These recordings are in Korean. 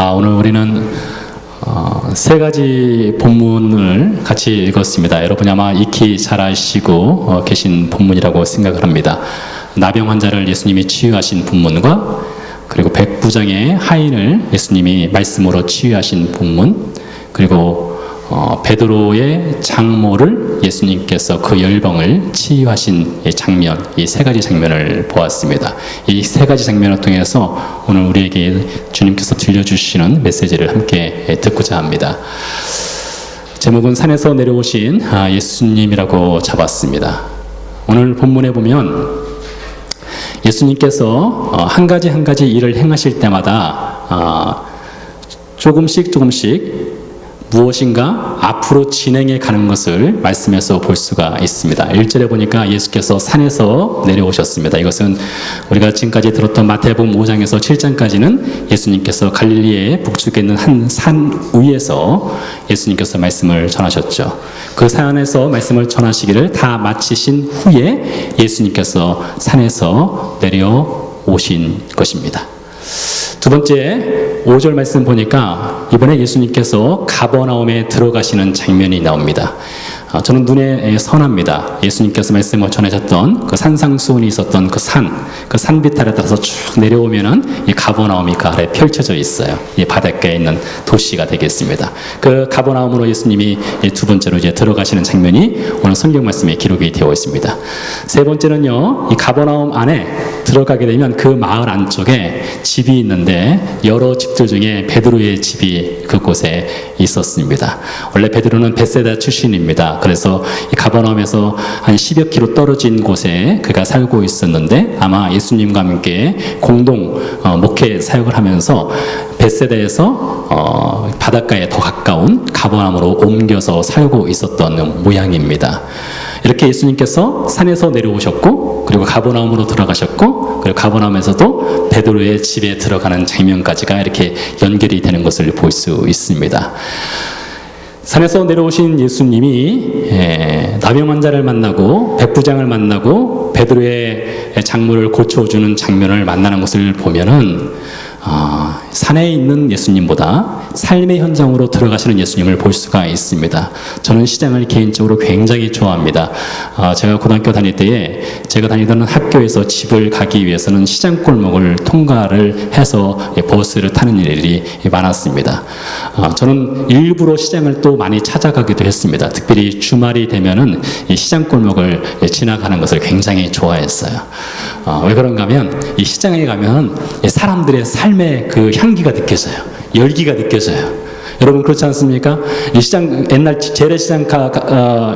오늘 우리는 세 가지 본문을 같이 읽었습니다. 여러분이 아마 익히 잘 아시고 계신 본문이라고 생각을 합니다. 나병 환자를 예수님이 치유하신 본문과 그리고 백부장의 하인을 예수님이 말씀으로 치유하신 본문, 그리고 베드로의 장모를 예수님께서 그 열병을 치유하신 장면, 이 세 가지 장면을 보았습니다. 이 세 가지 장면을 통해서 오늘 우리에게 주님께서 들려주시는 메시지를 함께 듣고자 합니다. 제목은 산에서 내려오신 예수님이라고 잡았습니다. 오늘 본문에 보면 예수님께서 한 가지 일을 행하실 때마다 조금씩 무엇인가 앞으로 진행해 가는 것을 말씀에서 볼 수가 있습니다. 1절에 보니까 예수께서 산에서 내려오셨습니다. 이것은 우리가 지금까지 들었던 마태복음 5장에서 7장까지는 예수님께서 갈릴리의 북쪽에 있는 한 산 위에서 예수님께서 말씀을 전하셨죠. 그 산에서 말씀을 전하시기를 다 마치신 후에 예수님께서 산에서 내려오신 것입니다. 두 번째 5절 말씀 보니까 이번에 예수님께서 가버나움에 들어가시는 장면이 나옵니다. 저는 눈에 선합니다. 예수님께서 말씀을 전하셨던 그 산상수훈이 있었던 그 산 비탈에 따라서 쭉 내려오면은 이 가버나움이 그 아래 펼쳐져 있어요. 이 바닷가에 있는 도시가 되겠습니다. 그 가버나움으로 예수님이 두 번째로 이제 들어가시는 장면이 오늘 성경 말씀에 기록이 되어 있습니다. 세 번째는요, 이 가버나움 안에 들어가게 되면 그 마을 안쪽에 집이 있는데 여러 집들 중에 베드로의 집이 그곳에 있었습니다. 원래 베드로는 벳세다 출신입니다. 그래서 이 가버나움에서 한 10여 킬로 떨어진 곳에 그가 살고 있었는데 아마 예수님과 함께 공동 목회 사역을 하면서 벳세다에서 바닷가에 더 가까운 가버나움으로 옮겨서 살고 있었던 모양입니다. 이렇게 예수님께서 산에서 내려오셨고 그리고 가버나움으로 들어가셨고 그리고 가버나움에서도 베드로의 집에 들어가는 장면까지가 이렇게 연결이 되는 것을 볼 수 있습니다. 산에서 내려오신 예수님이 나병 환자를 만나고 백부장을 만나고 베드로의 장모를 고쳐주는 장면을 만나는 것을 보면은 산에 있는 예수님보다 삶의 현장으로 들어가시는 예수님을 볼 수가 있습니다. 저는 시장을 개인적으로 굉장히 좋아합니다. 제가 고등학교 다닐 때에 제가 다니던 학교에서 집을 가기 위해서는 시장 골목을 통과를 해서 버스를 타는 일이 많았습니다. 저는 일부러 시장을 또 많이 찾아가기도 했습니다. 특별히 주말이 되면은 이 시장 골목을 지나가는 것을 굉장히 좋아했어요. 왜 그런가 하면 이 시장에 가면 사람들의 삶의 그 향기가 느껴져요. 열기가 느껴져요. 여러분 그렇지 않습니까? 이 시장, 옛날 재래시장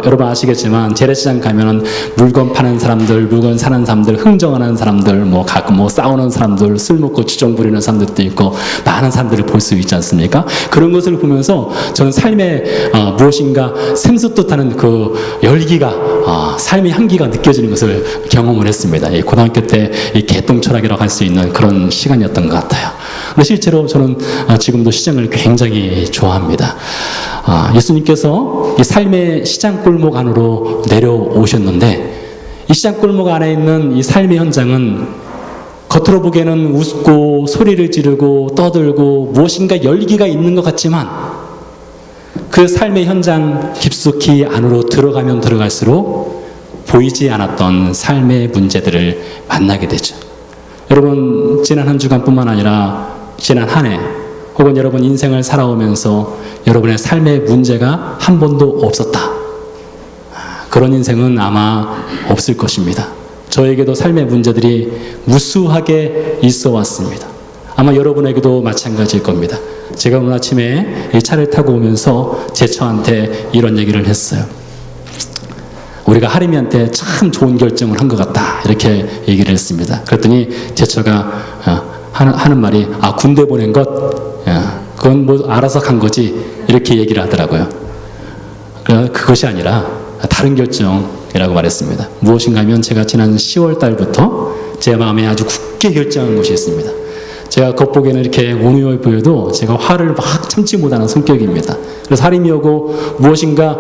여러분 아시겠지만 재래시장 가면은 물건 파는 사람들, 물건 사는 사람들, 흥정하는 사람들, 가끔 싸우는 사람들, 술 먹고 주정 부리는 사람들도 있고 많은 사람들을 볼 수 있지 않습니까? 그런 것을 보면서 저는 삶에 무엇인가 샘솟듯하는 그 열기가 삶의 향기가 느껴지는 것을 경험을 했습니다. 고등학교 때 이 개똥 철학이라고 할 수 있는 그런 시간이었던 것 같아요. 근데 실제로 저는 지금도 시장을 굉장히 좋아합니다. 예수님께서 이 삶의 시장 골목 안으로 내려오셨는데 이 시장 골목 안에 있는 이 삶의 현장은 겉으로 보기에는 웃고 소리를 지르고 떠들고 무엇인가 열기가 있는 것 같지만 그 삶의 현장 깊숙이 안으로 들어가면 들어갈수록 보이지 않았던 삶의 문제들을 만나게 되죠. 여러분 지난 한 주간뿐만 아니라 지난 한 해 혹은 여러분 인생을 살아오면서 여러분의 삶의 문제가 한 번도 없었다. 그런 인생은 아마 없을 것입니다. 저에게도 삶의 문제들이 무수하게 있어 왔습니다. 아마 여러분에게도 마찬가지일 겁니다. 제가 오늘 아침에 이 차를 타고 오면서 제 처한테 이런 얘기를 했어요. 우리가 하림이한테 참 좋은 결정을 한 것 같다. 이렇게 얘기를 했습니다. 그랬더니 제 처가 하는 말이 군대 보낸 것 그건 알아서 간 거지 이렇게 얘기를 하더라고요. 그것이 아니라 다른 결정이라고 말했습니다. 무엇인가 하면 제가 지난 10월 달부터 제 마음에 아주 굳게 결정한 것이 있습니다. 제가 겉보기에는 이렇게 온유해 보여도 제가 화를 막 참지 못하는 성격입니다. 그래서 하림이 오고 무엇인가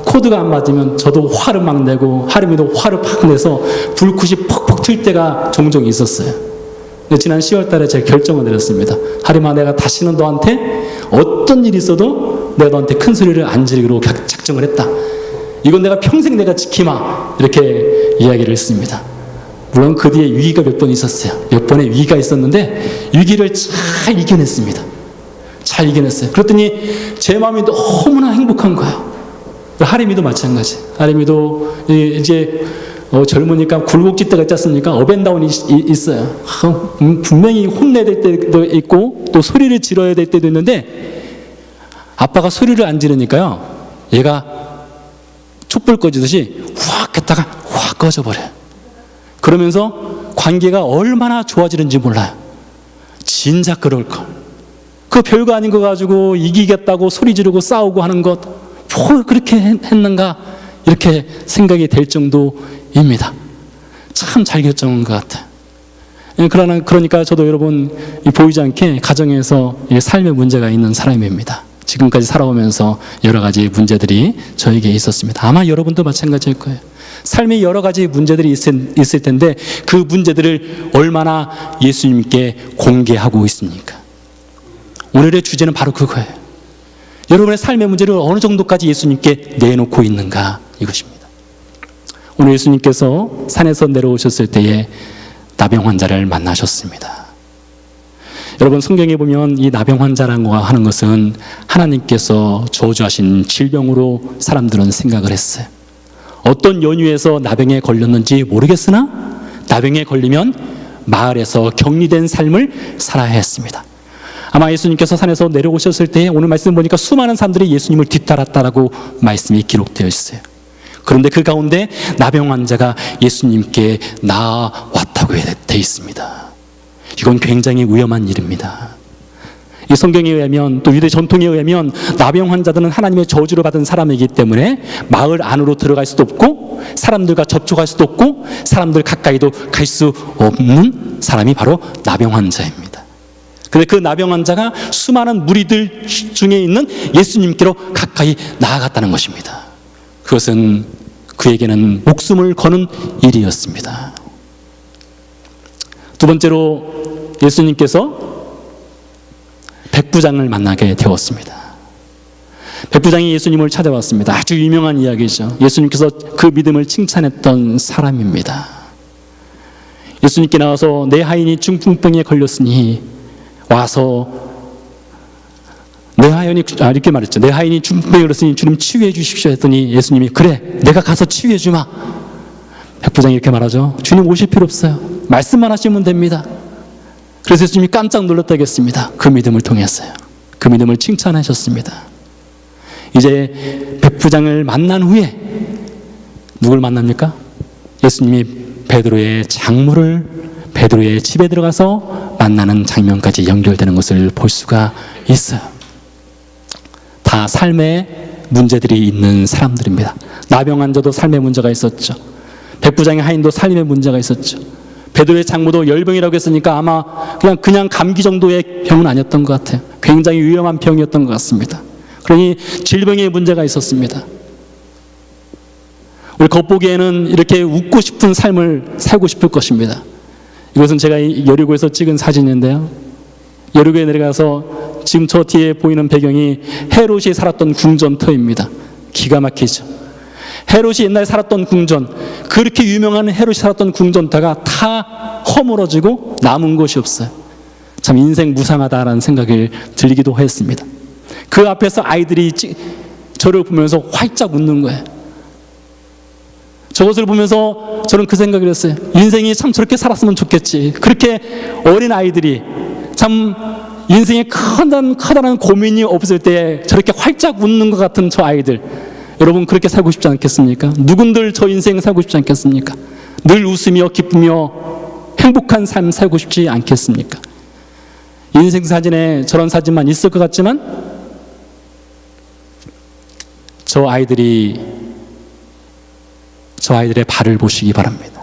코드가 안 맞으면 저도 화를 막 내고 하림이도 화를 팍 내서 불꽃이 퍽퍽 튈 때가 종종 있었어요. 근데 지난 10월 달에 제가 결정을 내렸습니다. 하림아, 내가 다시는 너한테 어떤 일이 있어도 내가 너한테 큰 소리를 안 지르기로 작정을 했다. 이건 내가 평생 내가 지키마. 이렇게 이야기를 했습니다. 물론 그 뒤에 위기가 몇 번 있었어요. 몇 번의 위기가 있었는데 위기를 잘 이겨냈습니다. 잘 이겨냈어요. 그랬더니 제 마음이 너무나 행복한 거예요. 하림이도 마찬가지. 하림이도 이제 젊으니까 굴곡질 때가 있지 않습니까? 업앤다운이 있어요. 분명히 혼내야 될 때도 있고 또 소리를 질러야 될 때도 있는데 아빠가 소리를 안 지르니까요, 얘가 촛불 꺼지듯이 확 했다가 확 꺼져버려요. 그러면서 관계가 얼마나 좋아지는지 몰라요. 진작 그럴걸. 그 별거 아닌 거 가지고 이기겠다고 소리 지르고 싸우고 하는 것, 뭘 그렇게 했는가, 이렇게 생각이 될 정도입니다. 참 잘 결정한 것 같아요. 그러니까 저도 여러분 보이지 않게 가정에서 삶의 문제가 있는 사람입니다. 지금까지 살아오면서 여러 가지 문제들이 저에게 있었습니다. 아마 여러분도 마찬가지일 거예요. 삶에 여러 가지 문제들이 있을 텐데 그 문제들을 얼마나 예수님께 공개하고 있습니까? 오늘의 주제는 바로 그거예요. 여러분의 삶의 문제를 어느 정도까지 예수님께 내놓고 있는가, 이것입니다. 오늘 예수님께서 산에서 내려오셨을 때에 나병 환자를 만나셨습니다. 여러분, 성경에 보면 이 나병 환자라고 하는 것은 하나님께서 저주하신 질병으로 사람들은 생각을 했어요. 어떤 연유에서 나병에 걸렸는지 모르겠으나 나병에 걸리면 마을에서 격리된 삶을 살아야 했습니다. 아마 예수님께서 산에서 내려오셨을 때 오늘 말씀 보니까 수많은 사람들이 예수님을 뒤따랐다라고 말씀이 기록되어 있어요. 그런데 그 가운데 나병 환자가 예수님께 나아왔다고 되어 있습니다. 이건 굉장히 위험한 일입니다. 이 성경에 의하면, 또 유대 전통에 의하면 나병 환자들은 하나님의 저주를 받은 사람이기 때문에 마을 안으로 들어갈 수도 없고 사람들과 접촉할 수도 없고 사람들 가까이도 갈 수 없는 사람이 바로 나병 환자입니다. 그런데 그 나병 환자가 수많은 무리들 중에 있는 예수님께로 가까이 나아갔다는 것입니다. 그것은 그에게는 목숨을 거는 일이었습니다. 두 번째로 예수님께서 백부장을 만나게 되었습니다. 백부장이 예수님을 찾아왔습니다. 아주 유명한 이야기죠. 예수님께서 그 믿음을 칭찬했던 사람입니다. 예수님께 나와서 내 하인이 중풍병에 걸렸으니 와서 이렇게 말했죠. 내 하인이 중풍병에 걸렸으니 주님 치유해 주십시오 했더니 예수님이 그래, 내가 가서 치유해 주마. 백부장이 이렇게 말하죠. 주님 오실 필요 없어요. 말씀만 하시면 됩니다. 그래서 예수님이 깜짝 놀랐다겠습니다. 그 믿음을 통해서요. 그 믿음을 칭찬하셨습니다. 이제 백부장을 만난 후에 누굴 만납니까? 예수님이 베드로의 베드로의 집에 들어가서 만나는 장면까지 연결되는 것을 볼 수가 있어요. 다 삶의 문제들이 있는 사람들입니다. 나병 환자도 삶의 문제가 있었죠. 백부장의 하인도 삶의 문제가 있었죠. 베드로의 장모도 열병이라고 했으니까 아마 그냥 감기 정도의 병은 아니었던 것 같아요. 굉장히 위험한 병이었던 것 같습니다. 그러니 질병의 문제가 있었습니다. 우리 겉보기에는 이렇게 웃고 싶은 삶을 살고 싶을 것입니다. 이것은 제가 여리고에서 찍은 사진인데요. 여리고에 내려가서 지금 저 뒤에 보이는 배경이 헤롯이 살았던 궁전터입니다. 기가 막히죠. 헤롯이 옛날에 살았던 궁전, 그렇게 유명한 헤롯이 살았던 궁전터가 다 허물어지고 남은 곳이 없어요. 참 인생 무상하다라는 생각이 들기도 했습니다. 그 앞에서 아이들이 저를 보면서 활짝 웃는 거예요. 저것을 보면서 저는 그 생각을 했어요. 인생이 참 저렇게 살았으면 좋겠지. 그렇게 어린 아이들이 참 인생에 커다란 고민이 없을 때 저렇게 활짝 웃는 것 같은 저 아이들, 여러분 그렇게 살고 싶지 않겠습니까? 누군들 저 인생 살고 싶지 않겠습니까? 늘 웃으며 기쁘며 행복한 삶 살고 싶지 않겠습니까? 인생 사진에 저런 사진만 있을 것 같지만 저 아이들의 발을 보시기 바랍니다.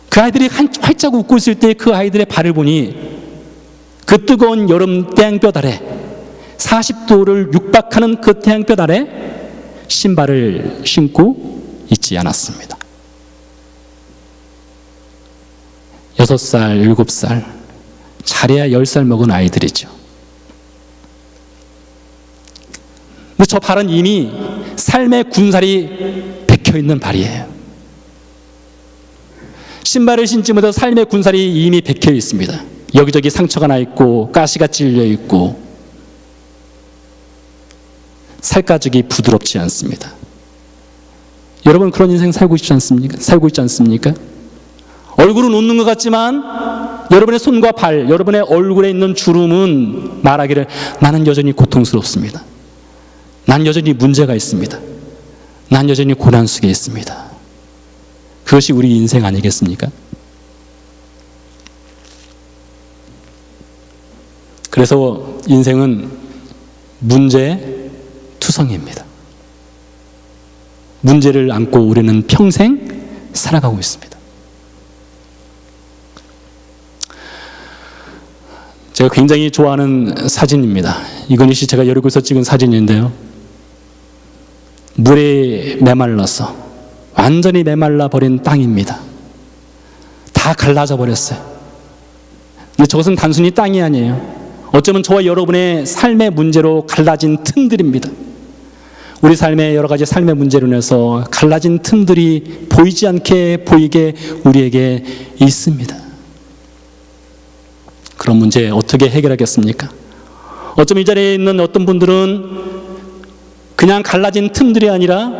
그 아이들이 활짝 웃고 있을 때 그 아이들의 발을 보니 그 뜨거운 여름 태양볕 아래 40도를 육박하는 그 태양볕 아래 신발을 신고 있지 않았습니다. 6살, 7살, 잘해야 10살 먹은 아이들이죠. 근데 저 발은 이미 삶의 군살이 박혀있는 발이에요. 신발을 신지 못해서 삶의 군살이 이미 박혀 있습니다. 여기저기 상처가 나 있고 가시가 찔려 있고 살가죽이 부드럽지 않습니다. 여러분 그런 인생 살고 있지 않습니까? 살고 있지 않습니까? 얼굴은 웃는 것 같지만 여러분의 손과 발, 여러분의 얼굴에 있는 주름은 말하기를 나는 여전히 고통스럽습니다. 난 여전히 문제가 있습니다. 난 여전히 고난 속에 있습니다. 그것이 우리 인생 아니겠습니까? 그래서 인생은 문제투성입니다. 문제를 안고 우리는 평생 살아가고 있습니다. 제가 굉장히 좋아하는 사진입니다. 이건희 씨 제가 여름에서 찍은 사진인데요. 물에 메말라서 완전히 메말라 버린 땅입니다. 다 갈라져 버렸어요. 근데 저것은 단순히 땅이 아니에요. 어쩌면 저와 여러분의 삶의 문제로 갈라진 틈들입니다. 우리 삶의 여러 가지 삶의 문제로 인해서 갈라진 틈들이 보이지 않게 보이게 우리에게 있습니다. 그런 문제 어떻게 해결하겠습니까? 어쩌면 이 자리에 있는 어떤 분들은 그냥 갈라진 틈들이 아니라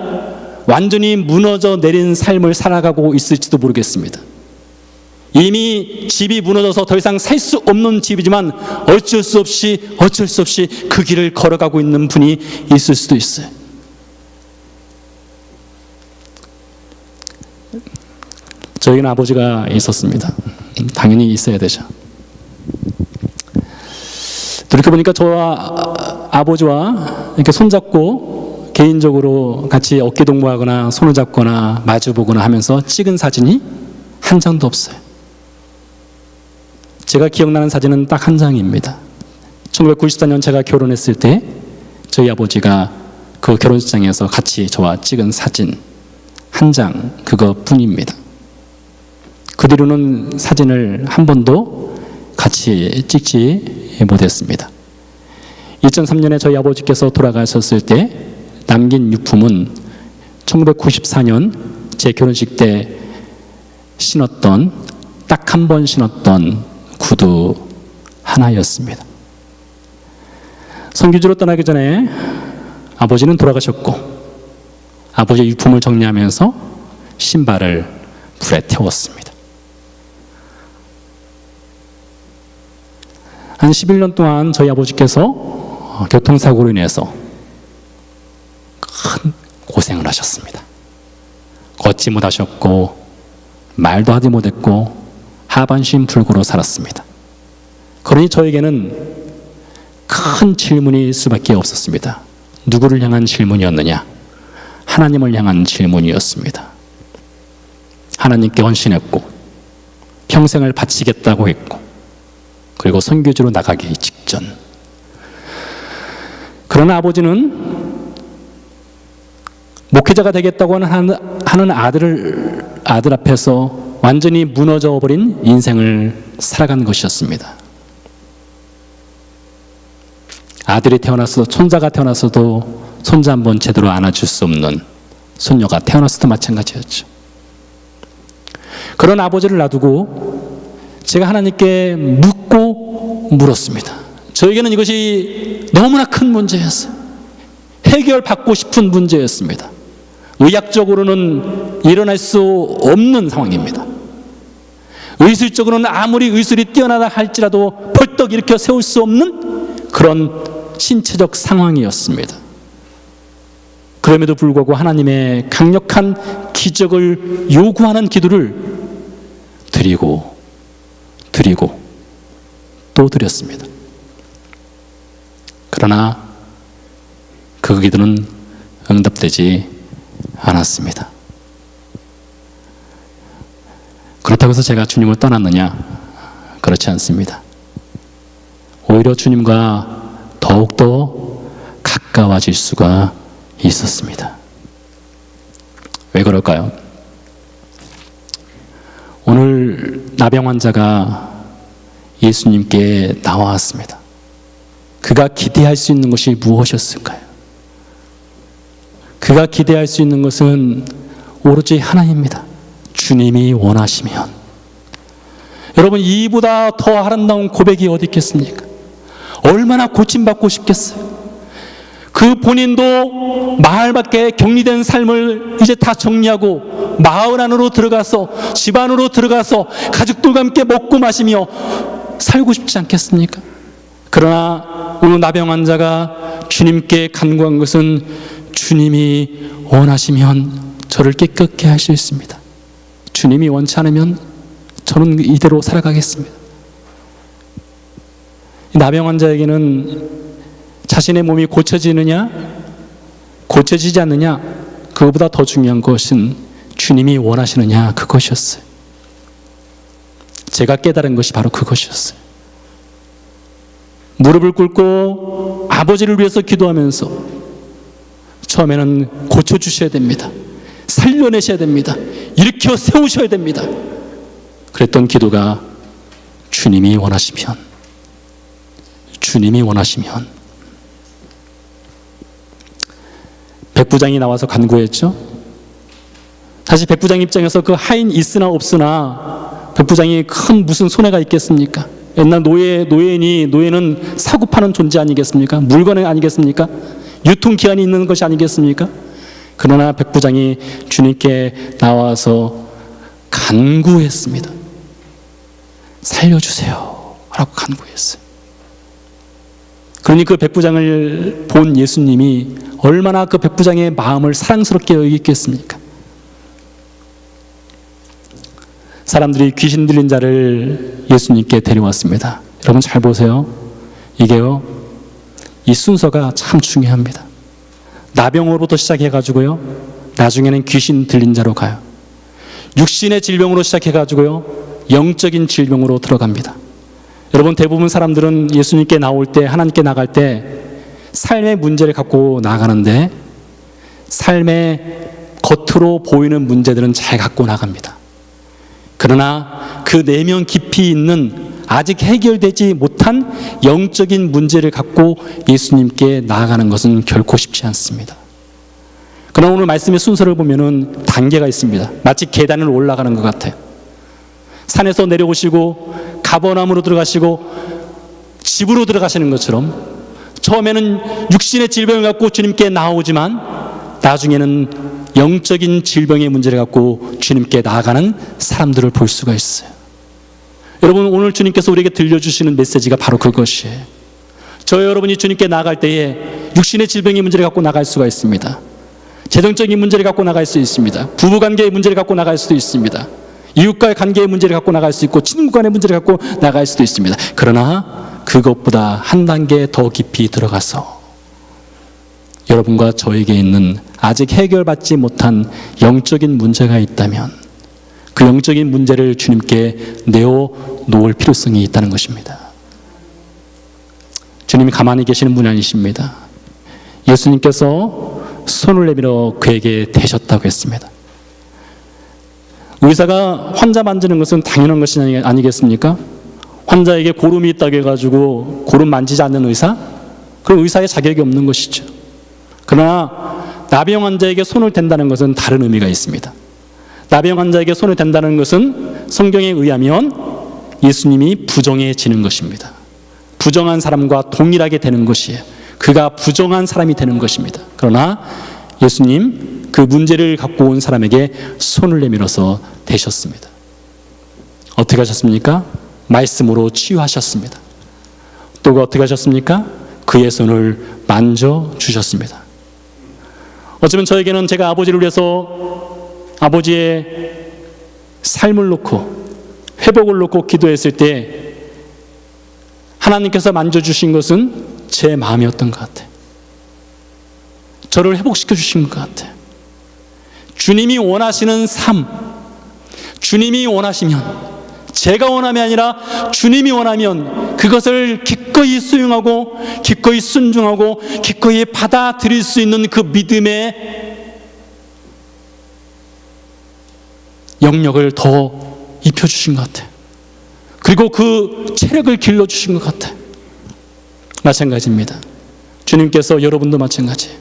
완전히 무너져 내린 삶을 살아가고 있을지도 모르겠습니다. 이미 집이 무너져서 더 이상 살 수 없는 집이지만 어쩔 수 없이 그 길을 걸어가고 있는 분이 있을 수도 있어요. 저에게는 아버지가 있었습니다. 당연히 있어야 되죠. 돌이켜보니까 저와 아버지와 이렇게 손잡고 개인적으로 같이 어깨동무하거나 손을 잡거나 마주보거나 하면서 찍은 사진이 한 장도 없어요. 제가 기억나는 사진은 딱 한 장입니다. 1994년 제가 결혼했을 때 저희 아버지가 그 결혼식장에서 같이 저와 찍은 사진 한 장 그것뿐입니다. 그 뒤로는 사진을 한 번도 같이 찍지 못했습니다. 2003년에 저희 아버지께서 돌아가셨을 때 남긴 유품은 1994년 제 결혼식 때 신었던 딱 한 번 신었던 구두 하나였습니다. 선교지로 떠나기 전에 아버지는 돌아가셨고 아버지의 유품을 정리하면서 신발을 불에 태웠습니다. 한 11년 동안 저희 아버지께서 교통사고로 인해서 큰 고생을 하셨습니다. 걷지 못하셨고 말도 하지 못했고 하반신 불구로 살았습니다. 그러니 저에게는 큰 질문일 수밖에 없었습니다. 누구를 향한 질문이었느냐? 하나님을 향한 질문이었습니다. 하나님께 헌신했고 평생을 바치겠다고 했고 그리고 선교지로 나가기 직전. 그러나 아버지는 목회자가 되겠다고 하는 아들 앞에서 완전히 무너져 버린 인생을 살아간 것이었습니다. 아들이 태어났어도 손자가 태어났어도 손자 한 번 제대로 안아줄 수 없는 손녀가 태어났어도 마찬가지였죠. 그런 아버지를 놔두고 제가 하나님께 묻고 물었습니다. 저에게는 이것이 너무나 큰 문제였어요. 해결받고 싶은 문제였습니다. 의학적으로는 일어날 수 없는 상황입니다. 의술적으로는 아무리 의술이 뛰어나다 할지라도 벌떡 일으켜 세울 수 없는 그런 신체적 상황이었습니다. 그럼에도 불구하고 하나님의 강력한 기적을 요구하는 기도를 드리고 또 드렸습니다. 그러나 그 기도는 응답되지 않았습니다. 그렇다고 해서 제가 주님을 떠났느냐? 그렇지 않습니다. 오히려 주님과 더욱더 가까워질 수가 있었습니다. 왜 그럴까요? 오늘 나병 환자가 예수님께 나왔습니다. 그가 기대할 수 있는 것이 무엇이었을까요? 그가 기대할 수 있는 것은 오로지 하나입니다. 주님이 원하시면. 여러분, 이보다 더 아름다운 고백이 어디 있겠습니까? 얼마나 고침받고 싶겠어요. 그 본인도 마을 밖에 격리된 삶을 이제 다 정리하고 마을 안으로 들어가서, 집 안으로 들어가서 가족들과 함께 먹고 마시며 살고 싶지 않겠습니까? 그러나 오늘 나병 환자가 주님께 간구한 것은 주님이 원하시면 저를 깨끗게 할 수 있습니다. 주님이 원치 않으면 저는 이대로 살아가겠습니다. 나병 환자에게는 자신의 몸이 고쳐지느냐, 고쳐지지 않느냐, 그것보다 더 중요한 것은 주님이 원하시느냐, 그것이었어요. 제가 깨달은 것이 바로 그것이었어요. 무릎을 꿇고 아버지를 위해서 기도하면서 처음에는 고쳐주셔야 됩니다. 살려내셔야 됩니다. 일으켜 세우셔야 됩니다. 그랬던 기도가 주님이 원하시면, 주님이 원하시면. 백부장이 나와서 간구했죠. 사실 백부장 입장에서 그 하인 있으나 없으나 백부장이 큰 무슨 손해가 있겠습니까? 옛날 노예는 사고 파는 존재 아니겠습니까? 물건은 아니겠습니까? 유통기한이 있는 것이 아니겠습니까? 그러나 백부장이 주님께 나와서 간구했습니다. 살려주세요 라고 간구했어요. 그러니 그 백부장을 본 예수님이 얼마나 그 백부장의 마음을 사랑스럽게 여기겠습니까? 사람들이 귀신 들린 자를 예수님께 데려왔습니다. 여러분 잘 보세요. 이게요, 이 순서가 참 중요합니다. 나병으로부터 시작해가지고요, 나중에는 귀신 들린 자로 가요. 육신의 질병으로 시작해가지고요, 영적인 질병으로 들어갑니다. 여러분, 대부분 사람들은 예수님께 나올 때, 하나님께 나갈 때 삶의 문제를 갖고 나가는데 삶의 겉으로 보이는 문제들은 잘 갖고 나갑니다. 그러나 그 내면 깊이 있는 아직 해결되지 못한 영적인 문제를 갖고 예수님께 나아가는 것은 결코 쉽지 않습니다. 그러나 오늘 말씀의 순서를 보면은 단계가 있습니다. 마치 계단을 올라가는 것 같아요. 산에서 내려오시고 가버나움으로 들어가시고 집으로 들어가시는 것처럼 처음에는 육신의 질병을 갖고 주님께 나오지만 나중에는 영적인 질병의 문제를 갖고 주님께 나아가는 사람들을 볼 수가 있어요. 여러분, 오늘 주님께서 우리에게 들려주시는 메시지가 바로 그것이에요. 저와 여러분이 주님께 나아갈 때에 육신의 질병의 문제를 갖고 나갈 수가 있습니다. 재정적인 문제를 갖고 나갈 수 있습니다. 부부관계의 문제를 갖고 나갈 수도 있습니다. 이웃과의 관계의 문제를 갖고 나갈 수 있고 친구 간의 문제를 갖고 나갈 수도 있습니다. 그러나 그것보다 한 단계 더 깊이 들어가서 여러분과 저에게 있는 아직 해결받지 못한 영적인 문제가 있다면 그 영적인 문제를 주님께 내어놓을 필요성이 있다는 것입니다. 주님이 가만히 계시는 분이 아니십니다. 예수님께서 손을 내밀어 그에게 대셨다고 했습니다. 의사가 환자 만지는 것은 당연한 것이 아니겠습니까? 환자에게 고름이 있다고 해가지고 고름 만지지 않는 의사? 그럼 의사의 자격이 없는 것이죠. 그러나 나병 환자에게 손을 댄다는 것은 다른 의미가 있습니다. 나병 환자에게 손을 댄다는 것은 성경에 의하면 예수님이 부정해지는 것입니다. 부정한 사람과 동일하게 되는 것이에요. 그가 부정한 사람이 되는 것입니다. 그러나 예수님 그 문제를 갖고 온 사람에게 손을 내밀어서 대셨습니다. 어떻게 하셨습니까? 말씀으로 치유하셨습니다. 또 어떻게 하셨습니까? 그의 손을 만져주셨습니다. 어쩌면 저에게는 제가 아버지를 위해서 아버지의 삶을 놓고 회복을 놓고 기도했을 때 하나님께서 만져주신 것은 제 마음이었던 것 같아요. 저를 회복시켜 주신 것 같아요. 주님이 원하시는 삶, 주님이 원하시면, 제가 원함이 아니라 주님이 원하면 그것을 기꺼이 수용하고 기꺼이 순종하고 기꺼이 받아들일 수 있는 그 믿음의 영역을 더 입혀주신 것 같아요. 그리고 그 체력을 길러주신 것 같아요. 마찬가지입니다. 주님께서 여러분도 마찬가지예요.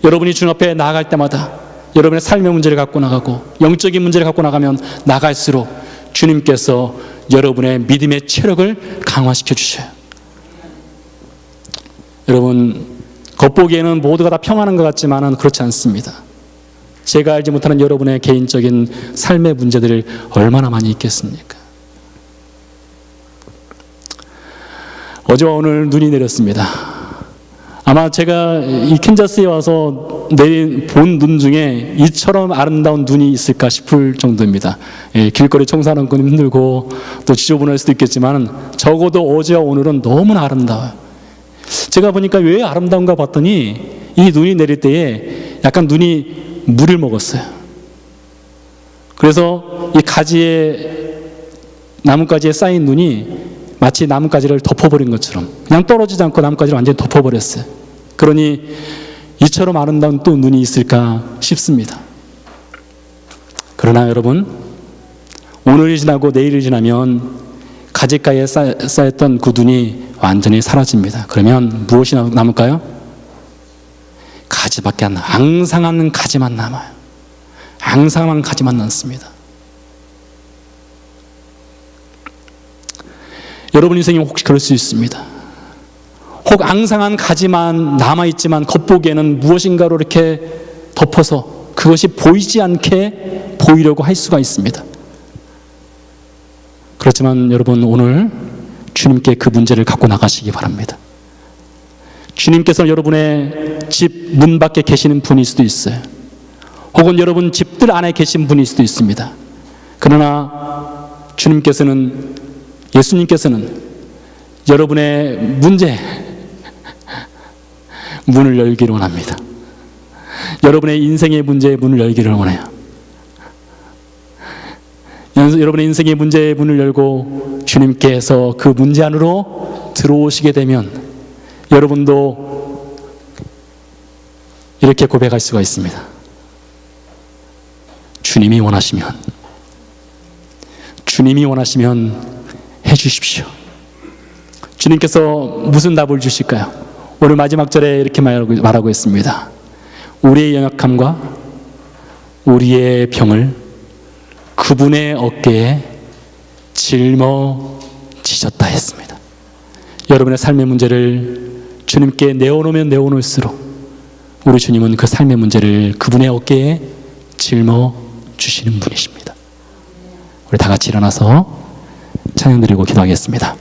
여러분이 주님 앞에 나아갈 때마다 여러분의 삶의 문제를 갖고 나가고 영적인 문제를 갖고 나가면 나갈수록 주님께서 여러분의 믿음의 체력을 강화시켜 주셔요. 여러분, 겉보기에는 모두가 다 평안한 것 같지만은 그렇지 않습니다. 제가 알지 못하는 여러분의 개인적인 삶의 문제들을 얼마나 많이 있겠습니까? 어제와 오늘 눈이 내렸습니다. 아마 제가 이 캔자스에 와서 본 눈 중에 이처럼 아름다운 눈이 있을까 싶을 정도입니다. 예, 길거리 청소하는 건 힘들고 또 지저분할 수도 있겠지만 적어도 어제와 오늘은 너무나 아름다워요. 제가 보니까 왜 아름다운가 봤더니 이 눈이 내릴 때에 약간 눈이 물을 먹었어요. 그래서 이 나뭇가지에 쌓인 눈이 마치 나뭇가지를 덮어버린 것처럼 그냥 떨어지지 않고 나뭇가지를 완전히 덮어버렸어요. 그러니 이처럼 아름다운 또 눈이 있을까 싶습니다. 그러나 여러분, 오늘이 지나고 내일이 지나면 가지가에 쌓였던 그 눈이 완전히 사라집니다. 그러면 무엇이 남을까요? 가지밖에 안 남아요. 앙상한 가지만 남아요. 앙상한 가지만 남습니다. 여러분 인생이 혹시 그럴 수 있습니다. 혹 앙상한 가지만 남아있지만 겉보기에는 무엇인가로 이렇게 덮어서 그것이 보이지 않게 보이려고 할 수가 있습니다. 그렇지만 여러분, 오늘 주님께 그 문제를 갖고 나가시기 바랍니다. 주님께서 여러분의 집 문 밖에 계시는 분일 수도 있어요. 혹은 여러분 집들 안에 계신 분일 수도 있습니다. 그러나 예수님께서는 여러분의 문제 문을 열기를 원합니다. 여러분의 인생의 문제의 문을 열기를 원해요. 여러분의 인생의 문제의 문을 열고 주님께서 그 문제 안으로 들어오시게 되면 여러분도 이렇게 고백할 수가 있습니다. 주님이 원하시면 해주십시오. 주님께서 무슨 답을 주실까요? 오늘 마지막 절에 이렇게 말하고 있습니다. 우리의 연약함과 우리의 병을 그분의 어깨에 짊어지셨다 했습니다. 여러분의 삶의 문제를 주님께 내어놓으면 내어놓을수록 우리 주님은 그 삶의 문제를 그분의 어깨에 짊어주시는 분이십니다. 우리 다 같이 일어나서 찬양 드리고 기도하겠습니다.